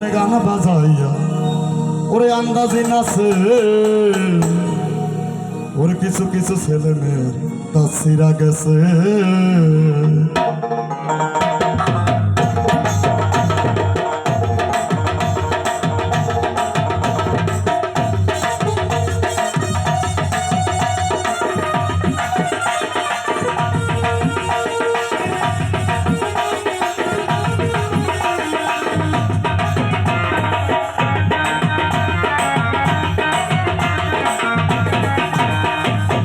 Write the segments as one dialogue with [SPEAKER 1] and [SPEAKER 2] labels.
[SPEAKER 1] গানা বাজাইয়া ওরে আন্দাজি নাচে ওর কিছু কিছু ছেলে মেয়ের তাসিরা গেছে।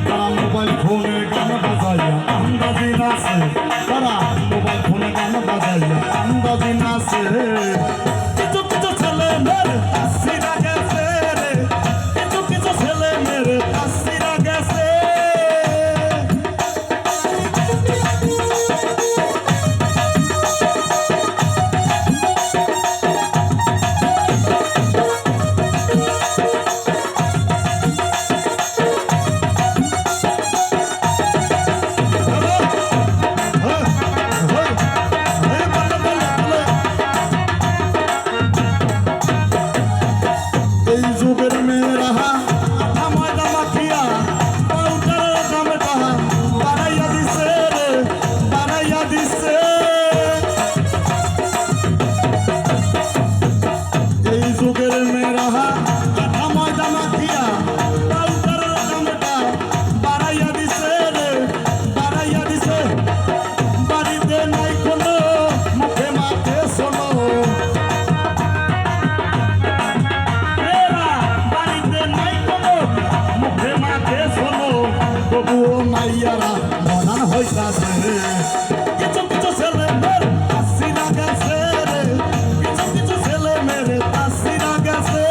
[SPEAKER 1] তারা মোবাইল ফোনে গান বাজাইয়া আন্দাজি নাচে। কিছু কিছু ছেলে মেয়ের তাসিরা গেছে রে, কিছু কিছু ছেলে মেয়ের তাসিরা গেছে। মাইয়ারা মনান হইতাছে কিছু কিছু ছেলে মেয়ের তাসিরা গেছে রে, কিছু কিছু ছেলে মেয়ের তাসিরা গেছে।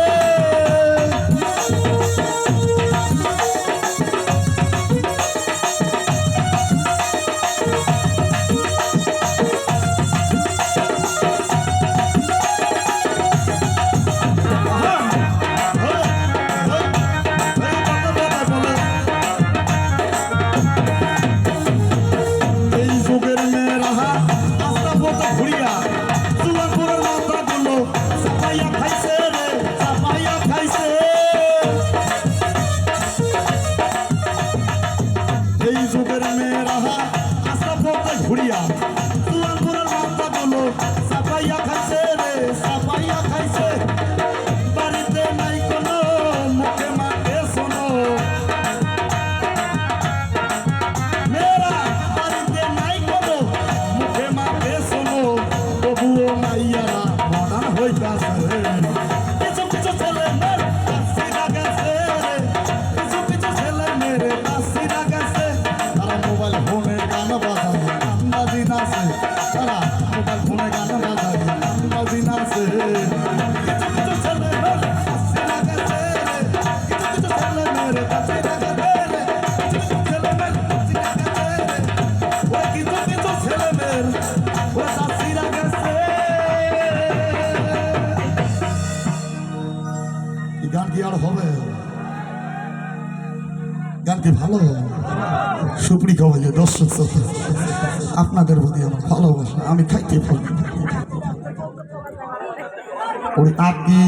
[SPEAKER 1] ঘুরিয়া তুয়াঙ্গুরের মাথা গুলো সাফাইয়া খাইছে রে, সাফাইয়া খাইছে। বাড়িতে নাই কোনো মুখে মাকে শোনো মেয়েরা, বাড়িতে নাই কোনো মুখে মাকে শোনো, তবুও মাইয়ারা মডার্ন হইতাছে। কিছু কিছু ছেলে মেয়ের তাসিরা গেছে রে, কিছু কিছু ছেলে মেয়ের তাসিরা গেছে। তারা মোবাইল ফোনে গান বাজায় আন্দাজি নাচে, তারা মোবাইল ফোনে গান বাজায় আন্দাজি নাচে। কিছু কিছু ছেলে মেয়ের তাসিরা গেছে রে, কিছু কিছু ছেলে মেয়ের তাসিরা গেছে রে, কিছু কিছু ছেলে মেয়ের তাসিরা গেছে রে, ওই কিছু কিছু ছেলে মেয়ের ওই তাসিরা গেছে। এই গান কি আর হবে? গান কি ভালো সুপ্রি খাওয়াই দর্শক শ্রোতা, আপনাদের প্রতি আমার ভালোবাসা আমি খাইতে পারি। ওই আপনি